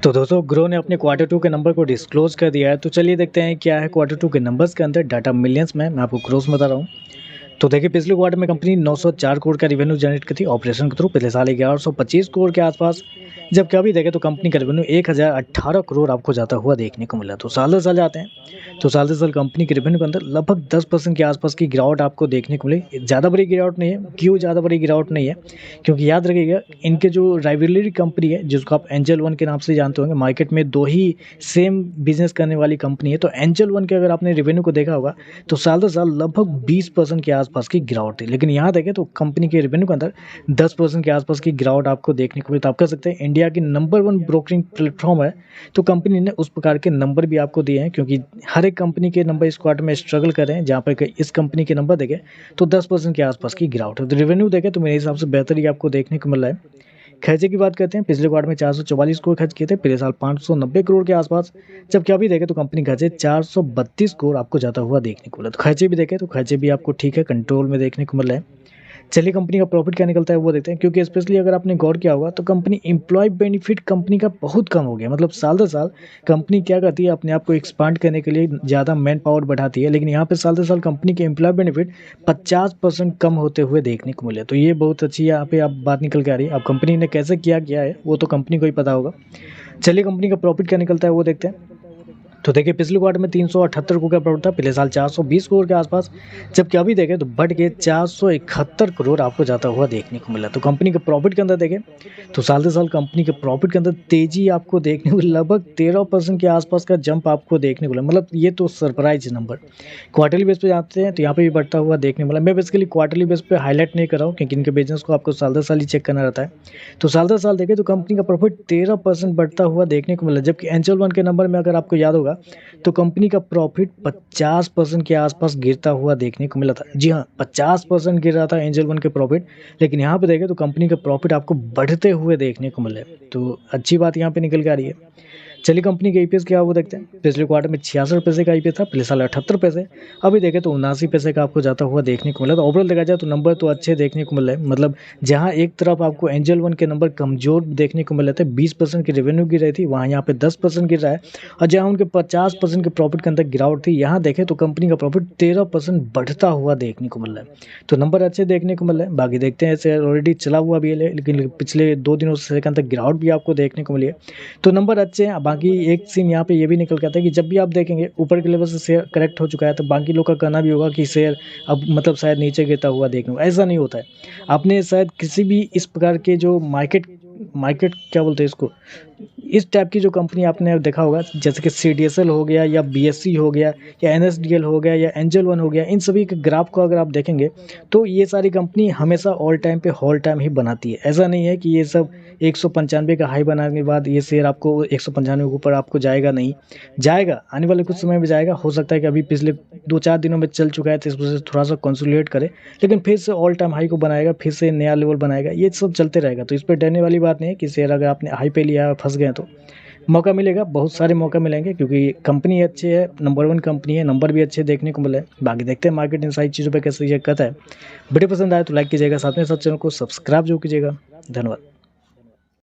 तो दोस्तों ग्रो ने अपने क्वार्टर टू के नंबर को डिस्क्लोज कर दिया है। तो चलिए देखते हैं क्या है क्वार्टर टू के नंबर्स के अंदर डाटा मिलियंस में। मैं आपको ग्रोस बता रहा हूँ। तो देखिए पिछले क्वार्टर में कंपनी 904 करोड़ का रिवेन्यू जनरेट की थी ऑपरेशन के थ्रू। पिछले साल 1125 करोड़ के आसपास, जबकि अभी देखें तो कंपनी का रेवेन्यू 1018 करोड़ आपको जाता हुआ देखने को मिला। तो साल दर साल जाते हैं तो साल दर साल कंपनी के रेवेन्यू के अंदर लगभग 10% के आसपास की गिरावट आपको देखने को मिली। ज़्यादा बड़ी गिरावट नहीं है। क्यों ज़्यादा बड़ी गिरावट नहीं है? क्योंकि याद रखिएगा इनके जो राइवलरी कंपनी है जिसको आप एंजल वन के नाम से जानते होंगे, मार्केट में दो ही सेम बिजनेस करने वाली कंपनी है। तो एंजल वन के अगर आपने रेवेन्यू को देखा होगा तो साल दर साल लगभग 20% के आसपास की गिरावट थी। लेकिन यहाँ देखें तो कंपनी के रेवेन्यू के अंदर 10% के आसपास की गिरावट आपको देखने को मिली। तो आप कह सकते हैं इंडिया की नंबर वन ब्रोकरिंग प्लेटफॉर्म है। तो कंपनी ने उस प्रकार के नंबर भी आपको दिए हैं, क्योंकि हर एक कंपनी के नंबर इस क्वार्टर में स्ट्रगल कर रहे हैं। जहाँ पर इस कंपनी के नंबर देखें तो 10% के आसपास की गिरावट है। तो रेवेन्यू देखें तो मेरे हिसाब से बेहतर ही आपको देखने को मिल रहा है। खर्चे की बात करते हैं, पिछले क्वार्टर में 444 करोड़ खर्च किए थे, पिछले साल 590 करोड़ के आसपास, जबकि अभी देखें तो कंपनी खर्चे 432 करोड़ आपको जाता हुआ देखने को मिला। तो खर्चे भी देखें तो खर्चे भी आपको ठीक है, कंट्रोल में देखने को मिल रहे हैं। चलिए कंपनी का प्रॉफिट क्या निकलता है वो देखते हैं, क्योंकि स्पेशली अगर आपने गौर किया होगा तो कंपनी एम्प्लॉय बेनिफिट कंपनी का बहुत कम हो गया। मतलब साल दर साल कंपनी क्या करती है, अपने आप को एक्सपांड करने के लिए ज़्यादा मैन पावर बढ़ाती है, लेकिन यहाँ पे साल दर साल कंपनी के एम्प्लॉय बेनिफिट 50% कम होते हुए देखने को मिले। तो ये बहुत अच्छी यहाँ पे आप बात निकल के आ रही है। अब कंपनी ने कैसे किया गया है वो तो कंपनी को ही पता होगा। चलिए कंपनी का प्रॉफिट क्या निकलता है वो देखते हैं। तो देखिए पिछले क्वार्टर में 378 करोड़ का प्रॉफिट था, पिछले साल 420 करोड़ के आसपास, जबकि अभी देखें तो बढ़ के 471 करोड़ आपको जाता हुआ देखने को मिला। तो कंपनी के प्रॉफिट के अंदर देखें तो साल दर साल कंपनी के प्रॉफिट के अंदर तेजी आपको देखने को लगभग 13% के आसपास का जंप आपको देखने को मिला। मतलब ये तो सरप्राइज नंबर। क्वार्टरली बेस पे जाते हैं तो यहाँ पे भी बढ़ता हुआ देखने को मिला। मैं बेसिकली क्वार्टरली बेस पे हाईलाइट नहीं कर रहा हूँ, क्योंकि इनके बिजनेस को आपको साल दर साल ही चेक करना रहता है। तो साल दर साल देखें तो कंपनी का प्रॉफिट 13% बढ़ता हुआ देखने को मिला, जबकि एंजल वन के नंबर में अगर आपको याद होगा तो कंपनी का प्रॉफिट 50% के आसपास गिरता हुआ देखने को मिला था। जी हाँ, 50% गिर रहा था एंजल वन के प्रॉफिट, लेकिन यहाँ पे देखें तो कंपनी का प्रॉफिट आपको बढ़ते हुए देखने को मिले। तो अच्छी बात यहाँ पे निकल के आ रही है। चलिए कंपनी के ईपीएस क्या वो देखते हैं। पिछले क्वार्टर में 66 पैसे का ईपीएस था, पिछले साल 78 पैसे, अभी देखें तो 79 पैसे का आपको जाता हुआ देखने को मिला। तो ओवरऑल देखा जाए तो नंबर तो अच्छे देखने को मिल रहे हैं। मतलब जहाँ एक तरफ आपको एंजल वन के नंबर कमजोर देखने को मिल रहे थे, 20% की रेवेन्यू गिर रही थी, वहाँ यहाँ पे 10% गिर रहा है। और जहाँ उनके 50% के प्रॉफिट के अंदर गिरावट थी, यहाँ देखें तो कंपनी का प्रॉफिट 13% बढ़ता हुआ देखने को मिल रहा है। तो नंबर अच्छे देखने को मिल रहे हैं। बाकी देखते हैं, शेयर ऑलरेडी चला हुआ भी है, लेकिन पिछले 2 दिनों से के अंदर गिरावट भी आपको देखने को मिली है। तो नंबर अच्छे हैं। बाकी एक सीन यहाँ पे ये भी निकल के आता है कि जब भी आप देखेंगे ऊपर के लेवल से शेयर करेक्ट हो चुका है तो बाकी लोग का कहना भी होगा कि शेयर अब मतलब शायद नीचे गिरता हुआ देखने को। ऐसा नहीं होता है। आपने शायद किसी भी इस प्रकार के जो मार्केट मार्केट क्या बोलते हैं इसको, इस टाइप की जो कंपनी आपने देखा होगा, जैसे कि सीडीएसएल हो गया या बीएससी हो गया या एनएसडीएल हो गया या एंजल वन हो गया, इन सभी के ग्राफ को अगर आप देखेंगे तो ये सारी कंपनी हमेशा ऑल टाइम पे होल टाइम ही बनाती है। ऐसा नहीं है कि ये सब 195 का हाई बनाने के बाद ये शेयर आपको 195 के ऊपर आपको जाएगा, नहीं जाएगा, आने वाले कुछ समय में जाएगा। हो सकता है कि अभी पिछले 2-4 दिनों में चल चुका है तो इस वजह से थोड़ा सा कंसोलिडेट करे, लेकिन फिर से ऑल टाइम हाई को बनाएगा, फिर से नया लेवल बनाएगा, ये सब चलते रहेगा। तो इस पर डरने वाली बात नहीं है कि शेयर अगर आपने हाई पे लिया है फंस गए तो मौका मिलेगा, बहुत सारे मौका मिलेंगे, क्योंकि कंपनी अच्छी है, नंबर वन कंपनी है, नंबर भी अच्छे देखने को मिले। बाकी देखते हैं मार्केट इन सारी चीज़ों पे कैसे ये कहता है। वीडियो पसंद आए तो लाइक कीजिएगा, साथ में साथ चैनल को सब्सक्राइब जरूर कीजिएगा। धन्यवाद।